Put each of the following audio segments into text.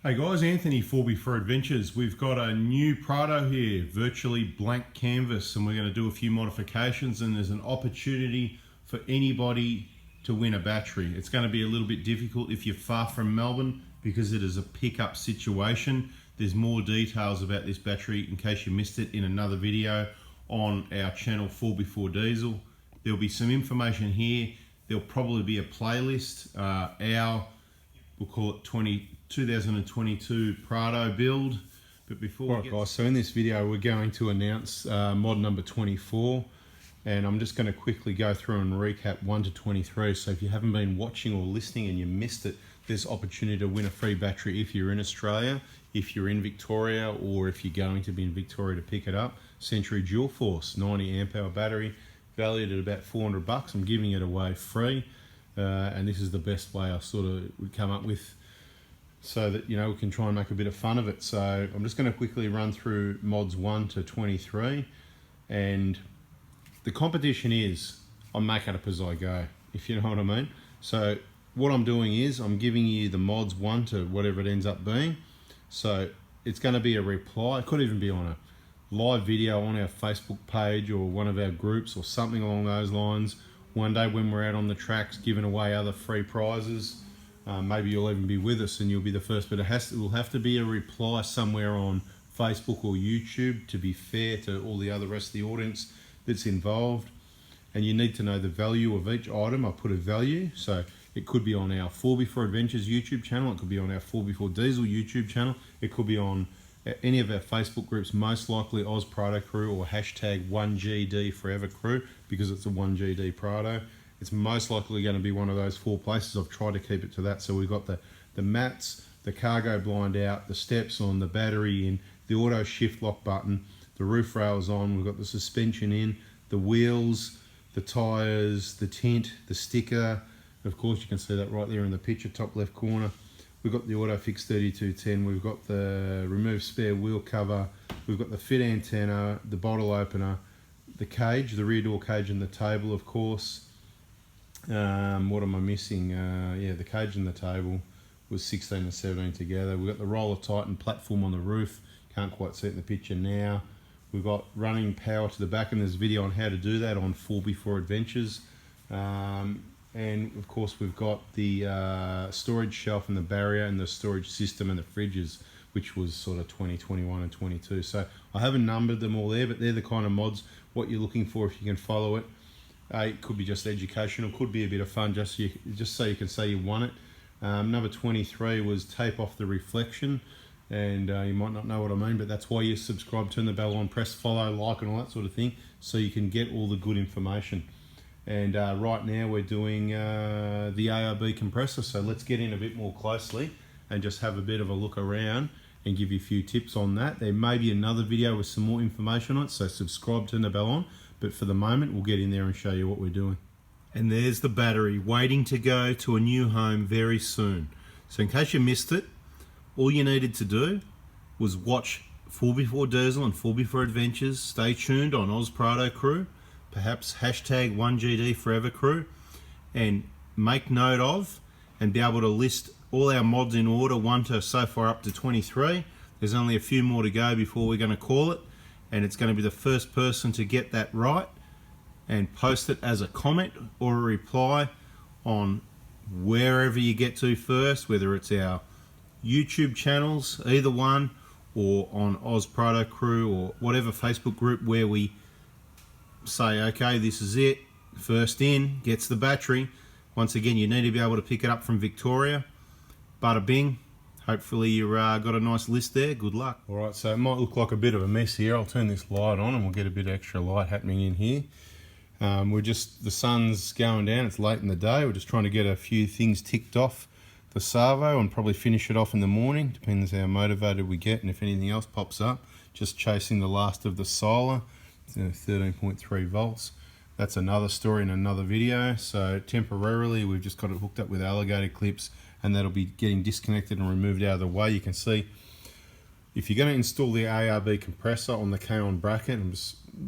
Hey guys, Anthony 4x4 Adventures. We've got a new Prado here, virtually blank canvas, and we're going to do a few modifications, and there's an opportunity for anybody to win a battery. It's going to be a little bit difficult if you're far from Melbourne because it is a pickup situation. There's more details about this battery in case you missed it in another video on our channel 4x4 Diesel. There'll be some information here. There'll probably be a playlist. We'll call it 2022 Prado build. But before Alright guys, so in this video we're going to announce mod number 24, and I'm just going to quickly go through and recap 1 to 23. So if you haven't been watching or listening and you missed it, there's opportunity to win a free battery if you're in Australia, if you're in Victoria, or if you're going to be in Victoria to pick it up. Century Dual Force 90 amp hour battery, valued at about $400. I'm giving it away free, and this is the best way I sort of would come up with, so that, you know, we can try and make a bit of fun of it. So I'm just going to quickly run through mods 1 to 23, and the competition is, I make it up as I go, if you know what I mean. So what I'm doing is I'm giving you the mods 1 to whatever it ends up being. So it's going to be a reply. It could even be on a live video on our Facebook page or one of our groups or something along those lines. One day when we're out on the tracks giving away other free prizes, maybe you'll even be with us and you'll be the first, but it will have to be a reply somewhere on Facebook or YouTube to be fair to all the other rest of the audience that's involved. And you need to know the value of each item. I put a value, so it could be on our 4x4 Adventures YouTube channel, it could be on our 4x4 Diesel YouTube channel, it could be on any of our Facebook groups, most likely Oz Prado Crew or hashtag 1GD Forever Crew, because it's a 1GD Prado. It's most likely going to be one of those 4 places. I've tried to keep it to that. So we've got the mats, the cargo blind out, the steps on, the battery in, the auto shift lock button, the roof rails on, we've got the suspension in, the wheels, the tyres, the tint, the sticker. Of course, you can see that right there in the picture, top left corner. We've got the auto fix 3210, we've got the remove spare wheel cover, we've got the fit antenna, the bottle opener, the cage, the rear door cage and the table, of course. What am I missing? Yeah, the cage and the table was 16 and 17 together. We've got the roller tighten platform on the roof, can't quite see it in the picture now. We've got running power to the back, and there's a video on how to do that on 4x4 Adventures. And of course we've got the storage shelf and the barrier and the storage system and the fridges, which was sort of 20, 21 and 22. So I haven't numbered them all there, but they're the kind of mods, what you're looking for if you can follow it. It could be just educational, could be a bit of fun, just so you can say you won it. Number 23 was tape off the reflection, and you might not know what I mean, but that's why you subscribe, turn the bell on, press follow, like and all that sort of thing, so you can get all the good information. And right now we're doing the ARB compressor, so let's get in a bit more closely and just have a bit of a look around and give you a few tips on that. There may be another video with some more information on it, so subscribe, turn the bell on, but for the moment we'll get in there and show you what we're doing. And there's the battery waiting to go to a new home very soon. So in case you missed it, all you needed to do was watch 4x4 Diesel and 4x4 Adventures. Stay tuned on Oz Prado Crew, perhaps hashtag 1GD Forever Crew, and make note of and be able to list all our mods in order, 1 to so far up to 23. There's only a few more to go before we're going to call it, and it's going to be the first person to get that right and post it as a comment or a reply on wherever you get to first, whether it's our YouTube channels, either one, or on Oz Prado Crew or whatever Facebook group where we say, okay, this is it, first in gets the battery. Once again, you need to be able to pick it up from Victoria. Bada bing. Hopefully you've got a nice list there. Good luck. All right, so it might look like a bit of a mess here. I'll turn this light on and we'll get a bit of extra light happening in here. The sun's going down, it's late in the day. We're just trying to get a few things ticked off the servo and probably finish it off in the morning. Depends how motivated we get and if anything else pops up. Just chasing the last of the solar. 13.3 volts. That's another story in another video. So temporarily we've just got it hooked up with alligator clips, and that'll be getting disconnected and removed out of the way. You can see if you're going to install the ARB compressor on the Kaon bracket,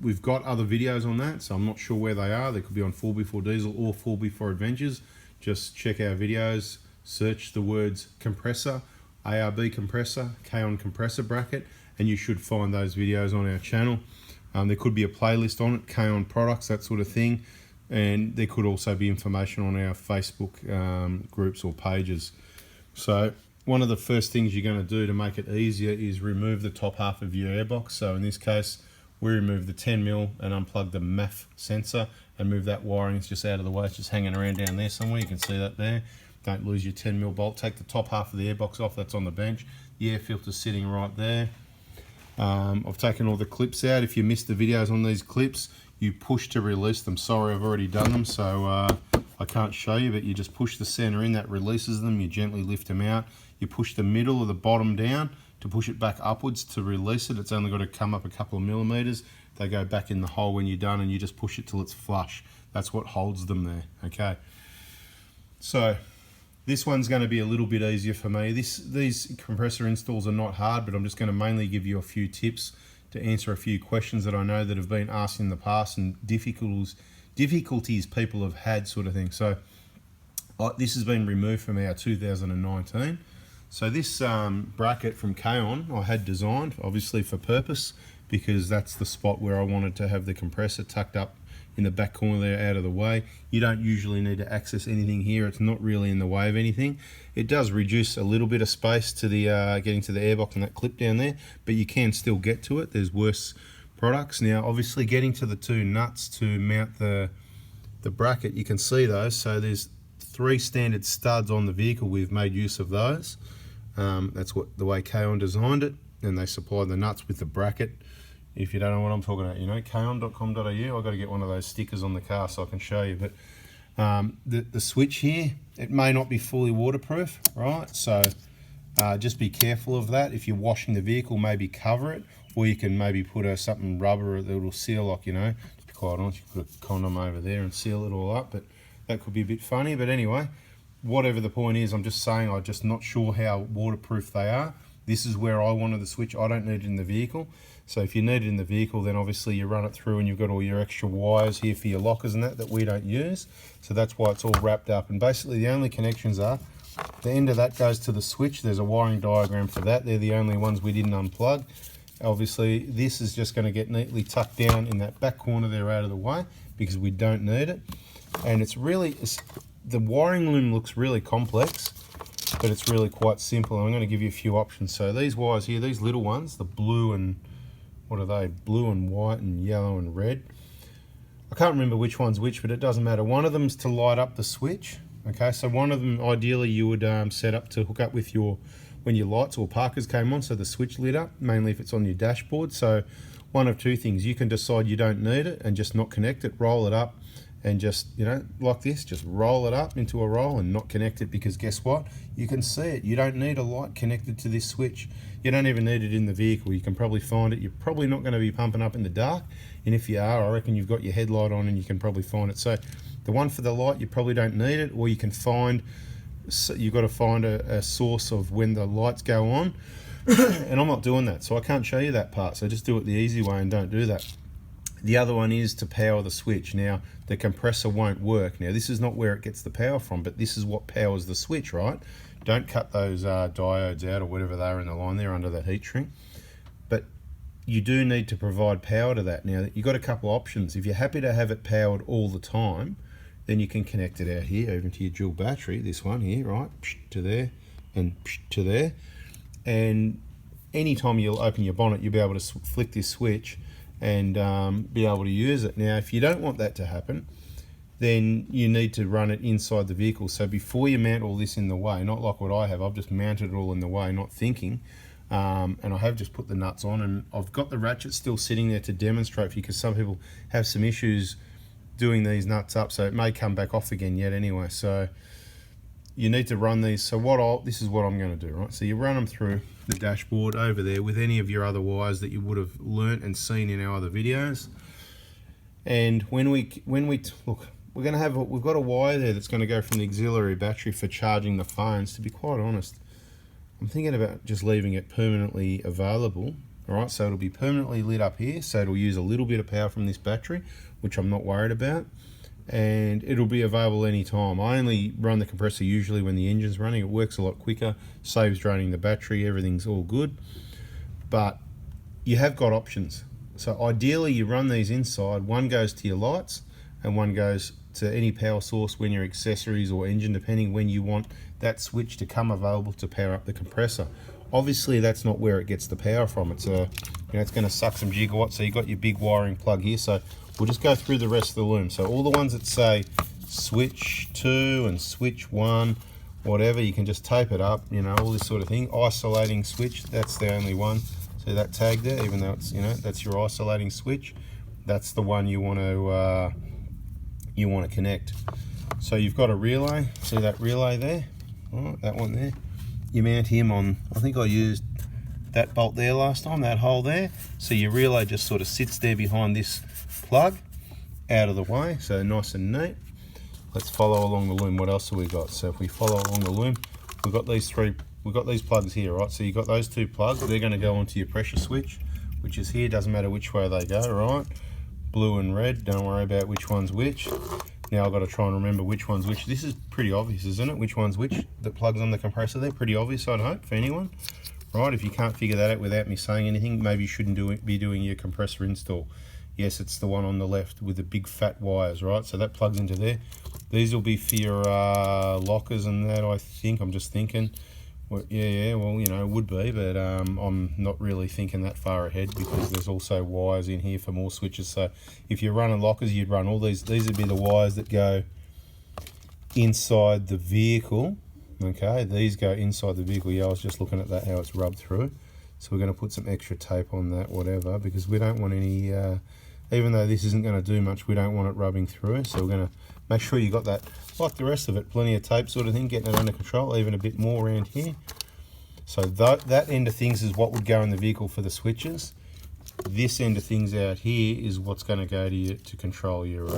we've got other videos on that, so I'm not sure where they are. They could be on 4x4 Diesel or 4x4 Adventures. Just check our videos, search the words compressor ARB compressor, Kaon compressor bracket, and you should find those videos on our channel. There could be a playlist on it, Kaon products, that sort of thing, and there could also be information on our Facebook groups or pages. So one of the first things you're going to do to make it easier is remove the top half of your airbox. So in this case, we remove the 10mm and unplug the MAF sensor and move that wiring. It's just out of the way. It's just hanging around down there somewhere. You can see that there. Don't lose your 10mm bolt. Take the top half of the airbox off. That's on the bench. The air filter's sitting right there. I've taken all the clips out. If you missed the videos on these clips, you push to release them. Sorry, I've already done them, so I can't show you, but you just push the center in, that releases them. You gently lift them out. You push the middle or the bottom down to push it back upwards to release it. It's only got to come up a couple of millimeters. They go back in the hole when you're done, and you just push it till it's flush. That's what holds them there, okay? So this one's going to be a little bit easier for me. These compressor installs are not hard, but I'm just going to mainly give you a few tips to answer a few questions that I know that have been asked in the past and difficulties people have had, sort of thing. So this has been removed from our 2019. So this bracket from Kaon I had designed obviously for purpose, because that's the spot where I wanted to have the compressor tucked up in the back corner there, out of the way. You don't usually need to access anything here. It's not really in the way of anything. It does reduce a little bit of space to the getting to the airbox and that clip down there, but you can still get to it. There's worse products. Now obviously getting to the two nuts to mount the bracket, you can see those. So there's 3 standard studs on the vehicle. We've made use of those. That's the way Kaon designed it, and they supply the nuts with the bracket. If you don't know what I'm talking about, you know, kaon.com.au. I've got to get one of those stickers on the car so I can show you. But the switch here, it may not be fully waterproof, right? So just be careful of that. If you're washing the vehicle, maybe cover it, or you can maybe put something rubber that will seal, like, you know, to be quite honest, you put a condom over there and seal it all up, but that could be a bit funny. But anyway, whatever the point is, I'm just saying I'm just not sure how waterproof they are. This is where I wanted the switch. I don't need it in the vehicle. So if you need it in the vehicle, then obviously you run it through and you've got all your extra wires here for your lockers and that we don't use. So that's why it's all wrapped up. And basically the only connections are, the end of that goes to the switch. There's a wiring diagram for that. They're the only ones we didn't unplug. Obviously this is just going to get neatly tucked down in that back corner there, out of the way, because we don't need it. And the wiring loom looks really complex, but it's really quite simple. I'm going to give you a few options. So these wires here, these little ones, the blue and, what are they? Blue and white and yellow and red. I can't remember which one's which, but it doesn't matter. One of them's to light up the switch. Okay, so one of them ideally you would set up to hook up with when your lights or parkers came on, so the switch lit up, mainly if it's on your dashboard. So one of two things: you can decide you don't need it and just not connect it, roll it up, and just, you know, like this, just roll it up into a roll and not connect it, because guess what? You can see it. You don't need a light connected to this switch. You don't even need it in the vehicle. You can probably find it. You're probably not going to be pumping up in the dark, and if you are, I reckon you've got your headlight on and you can probably find it. So the one for the light, you probably don't need it, or you can find, you've got to find a source of when the lights go on, and I'm not doing that, so I can't show you that part. So just do it the easy way and don't do that. The other one is to power the switch. Now, the compressor won't work. Now, this is not where it gets the power from, but this is what powers the switch, right? Don't cut those diodes out or whatever they are in the line there under that heat shrink. But you do need to provide power to that. Now, you've got a couple of options. If you're happy to have it powered all the time, then you can connect it out here, even to your dual battery, this one here, right? To there and to there. And anytime you'll open your bonnet, you'll be able to flick this switch and be able to use it. Now, if you don't want that to happen, then you need to run it inside the vehicle. So before you mount all this in the way, not like what I have, I've just mounted it all in the way, not thinking, and I have just put the nuts on, and I've got the ratchet still sitting there to demonstrate for you, because some people have some issues doing these nuts up, so it may come back off again yet anyway. So you need to run these. So this is what I'm going to do, right? So you run them through the dashboard over there with any of your other wires that you would have learnt and seen in our other videos. And when we look, we've got a wire there that's going to go from the auxiliary battery for charging the phones. To be quite honest, I'm thinking about just leaving it permanently available. All right, so it'll be permanently lit up here, so it'll use a little bit of power from this battery, which I'm not worried about. and it'll be available anytime. I only run the compressor usually when the engine's running. It works a lot quicker, saves draining the battery, everything's all good. But you have got options. So ideally you run these inside, one goes to your lights and one goes to any power source when your accessories or engine, depending when you want that switch to come available to power up the compressor. Obviously that's not where it gets the power from. It's it's going to suck some gigawatts, so you've got your big wiring plug here. So we'll just go through the rest of the loom. So all the ones that say switch 2 and switch 1, whatever, you can just tape it up, all this sort of thing. Isolating switch, that's the only one. See that tag there, even though it's, that's your isolating switch. That's the one you want to connect. So you've got a relay, see that relay there? Right, that one there. You mount him on, I think I used that bolt there last time, that hole there. So your relay just sort of sits there behind this plug, out of the way, so nice and neat. Let's follow along the loom. What else have we got? So if we follow along the loom, we've got these plugs here, right? So you've got those 2 plugs, they're going to go onto your pressure switch, which is here, doesn't matter which way they go, right? Blue and red, don't worry about which one's which. Now I've got to try and remember which one's which. This is pretty obvious, isn't it? Which one's which that plugs on the compressor there? Pretty obvious, I'd hope, for anyone. Right, if you can't figure that out without me saying anything, maybe you shouldn't be doing your compressor install. Yes, it's the one on the left with the big fat wires, right? So that plugs into there. These will be for your lockers and that, I think. I'm just thinking. Well, yeah, well, it would be, but I'm not really thinking that far ahead because there's also wires in here for more switches. So if you're running lockers, you'd run all these. These would be the wires that go inside the vehicle. Okay, these go inside the vehicle. Yeah, I was just looking at that, how it's rubbed through. So we're going to put some extra tape on that, whatever, because we don't want any, even though this isn't going to do much, we don't want it rubbing through. So we're going to make sure you got that, like the rest of it, plenty of tape sort of thing, getting it under control, even a bit more around here. So that end of things is what would go in the vehicle for the switches. This end of things out here is what's going to go to you to control your,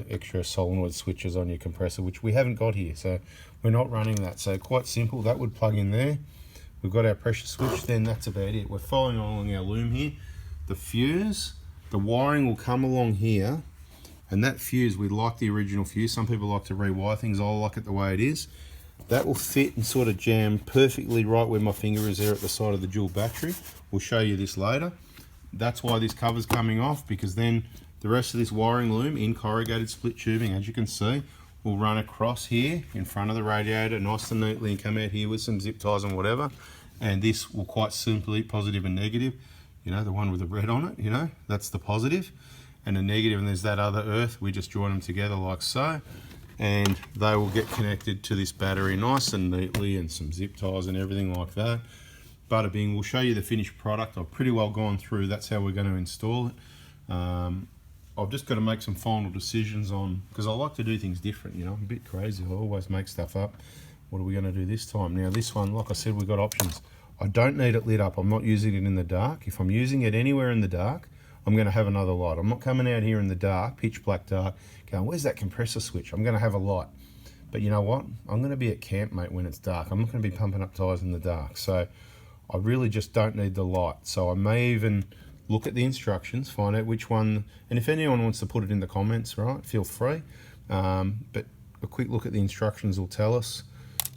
extra solenoid switches on your compressor, which we haven't got here. So we're not running that. So quite simple, that would plug in there. We've got our pressure switch, then that's about it. We're following along our loom here. The fuse, the wiring will come along here, and that fuse, we like the original fuse. Some people like to rewire things. I like it the way it is. That will fit and sort of jam perfectly right where my finger is there at the side of the dual battery. We'll show you this later. That's why this cover's coming off, because then the rest of this wiring loom in corrugated split tubing, as you can see, will run across here in front of the radiator nice and neatly and come out here with some zip ties and whatever. And this will quite simply, positive and negative, the one with the red on it, that's the positive. And the negative, and there's that other earth, we just join them together like so. And they will get connected to this battery nice and neatly, and some zip ties and everything like that. Bada bing, we'll show you the finished product. I've pretty well gone through, that's how we're going to install it. I've just got to make some final decisions on, because I like to do things different, I'm a bit crazy, I always make stuff up. What are we going to do this time? Now this one, like I said, we've got options. I don't need it lit up, I'm not using it in the dark. If I'm using it anywhere in the dark, I'm going to have another light. I'm not coming out here in the dark, pitch black dark, going, where's that compressor switch? I'm going to have a light. But you know what? I'm going to be at camp, mate, when it's dark. I'm not going to be pumping up tyres in the dark. So I really just don't need the light. So I may even look at the instructions, find out which one, and if anyone wants to put it in the comments, right, feel free. But a quick look at the instructions will tell us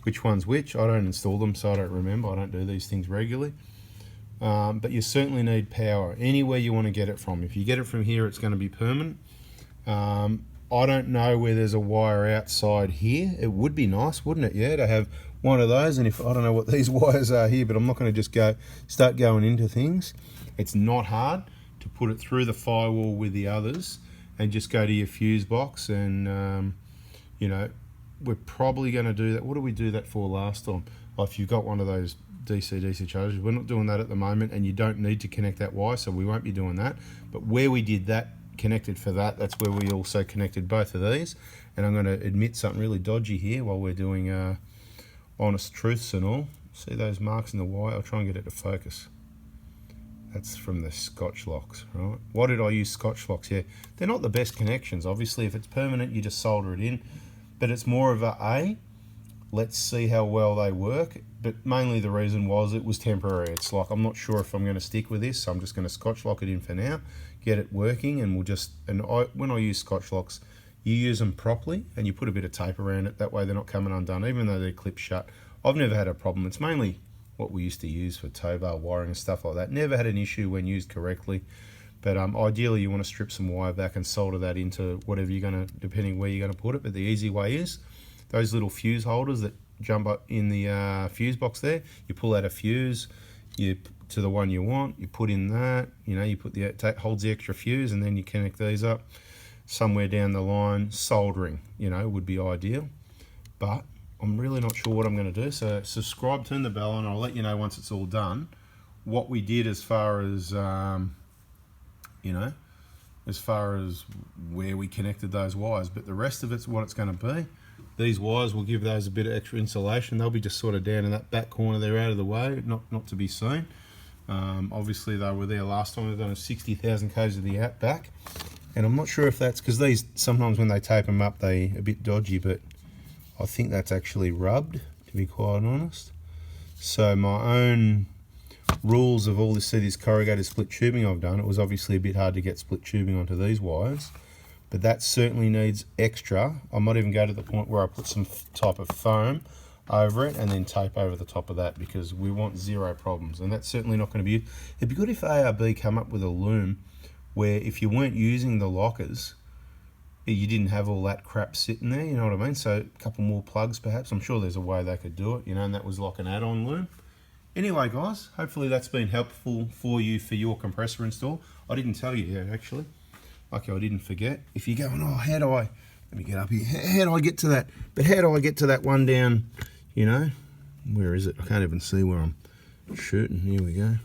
which one's which. I don't install them, so I don't remember. I don't do these things regularly. But you certainly need power anywhere you want to get it from. If you get it from here, it's going to be permanent. I don't know where there's a wire outside here. It would be nice, wouldn't it? Yeah, to have one of those. And if I don't know what these wires are here, but I'm not going to just start going into things. It's not hard to put it through the firewall with the others and just go to your fuse box. And we're probably going to do that. What did we do that for last time? Well, if you've got one of those DC chargers, we're not doing that at the moment, and you don't need to connect that wire, so we won't be doing that. But where we did that, connected for that, that's where we also connected both of these. And I'm going to admit something really dodgy here while we're doing honest truths and all. See those marks in the wire? I'll try and get it to focus. That's from the Scotch locks, right? Why did I use Scotch locks here? They're not the best connections. Obviously, if it's permanent, you just solder it in. But it's more of let's see how well they work. But mainly the reason was it was temporary. It's like, I'm not sure if I'm going to stick with this, so I'm just going to Scotch lock it in for now, get it working, and when I use Scotch locks, you use them properly and you put a bit of tape around it, that way they're not coming undone, even though they're clipped shut. I've never had a problem. It's mainly what we used to use for tow bar wiring and stuff like that. Never had an issue when used correctly. But ideally you want to strip some wire back and solder that into whatever you're going to, depending where you're going to put it. But the easy way is those little fuse holders that jump up in the fuse box there. You pull out a fuse, you to the one you want, you put in that, you know, you put the holds the extra fuse, and then you connect these up. Somewhere down the line, soldering, you know, would be ideal. But I'm really not sure what I'm going to do. So subscribe, turn the bell on, I'll let you know once it's all done what we did as far as you know, as far as where we connected those wires. But the rest of it's what it's going to be. These wires will give those a bit of extra insulation. They'll be just sort of down in that back corner there, out of the way, not to be seen. Obviously they were there last time. They've done a 60,000 k's of the outback, and I'm not sure if that's because these, sometimes when they tape them up they a bit dodgy, but I think that's actually rubbed, to be quite honest. So my own rules of all this, see this corrugated split tubing I've done, it was obviously a bit hard to get split tubing onto these wires, but that certainly needs extra. I might even go to the point where I put some type of foam over it and then tape over the top of that, because we want zero problems. And that's certainly not going to be, it'd be good if ARB come up with a loom where if you weren't using the lockers, you didn't have all that crap sitting there, you know what I mean? So a couple more plugs perhaps. I'm sure there's a way they could do it, you know, and that was like an add-on loom. Anyway guys, hopefully that's been helpful for you for your compressor install. I didn't tell you yet actually. Okay, I didn't forget. If you're going, oh, how do I, let me get up here, how do I get to that? But how do I get to that one down, you know? Where is it? I can't even see where I'm shooting. Here we go.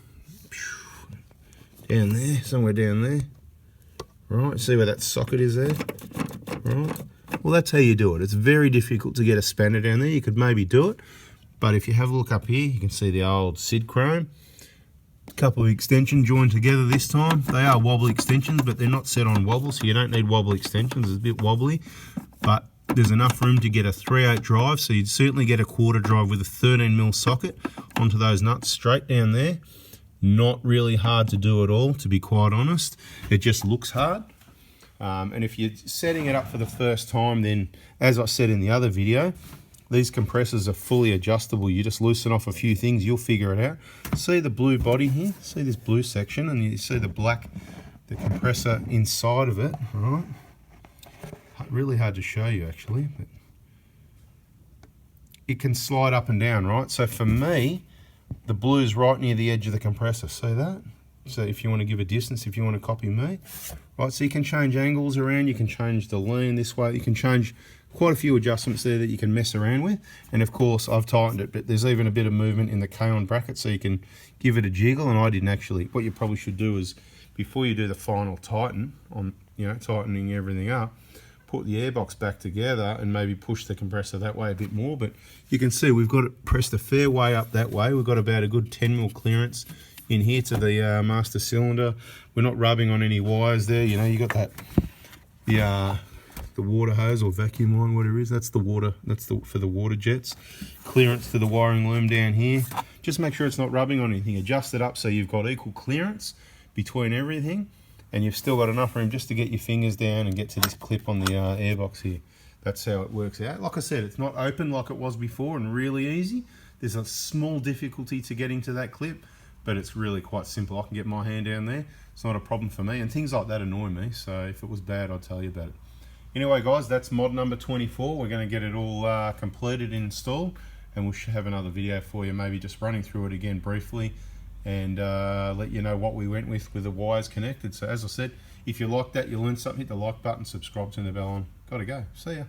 Down there, somewhere down there. Right, see where that socket is there? Right. Well, that's how you do it. It's very difficult to get a spanner down there. You could maybe do it, but if you have a look up here, you can see the old Sid chrome. A couple of extensions joined together this time. They are wobbly extensions, but they're not set on wobble, so you don't need wobbly extensions. It's a bit wobbly, but there's enough room to get a 3/8 drive, so you'd certainly get a 1/4 drive with a 13mm socket onto those nuts straight down there. Not really hard to do at all, to be quite honest. It just looks hard. And if you're setting it up for the first time, then as I said in the other video, these compressors are fully adjustable. You just loosen off a few things, you'll figure it out. See the blue body here? See this blue section, and you see the black, the compressor inside of it, right? Really hard to show you actually, but it can slide up and down, right? So for me, the blue's right near the edge of the compressor, see that? So if you want to give a distance, if you want to copy me, right, so you can change angles around, you can change the lean this way, you can change quite a few adjustments there that you can mess around with. And of course I've tightened it, but there's even a bit of movement in the Kaon bracket, so you can give it a jiggle. And I didn't actually, what you probably should do is, before you do the final tighten on, you know, tightening everything up, put the airbox back together and maybe push the compressor that way a bit more. But you can see we've got it pressed a fair way up that way. We've got about a good 10mm clearance in here to the master cylinder. We're not rubbing on any wires there, you know. You got that the water hose or vacuum line, whatever it is, that's the water, that's the for the water jets. Clearance to the wiring loom down here. Just make sure it's not rubbing on anything. Adjust it up so you've got equal clearance between everything, and you've still got enough room just to get your fingers down and get to this clip on the airbox here. That's how it works out. Like I said, it's not open like it was before and really easy. There's a small difficulty to getting to that clip, but it's really quite simple. I can get my hand down there. It's not a problem for me, and things like that annoy me, so if it was bad, I'd tell you about it. Anyway guys, that's mod number 24. We're going to get it all completed and installed, and we'll have another video for you, maybe just running through it again briefly, and let you know what we went with the wires connected. So as I said, if you like that, you learned something, hit the like button, subscribe, turn the bell on. Gotta go. See ya.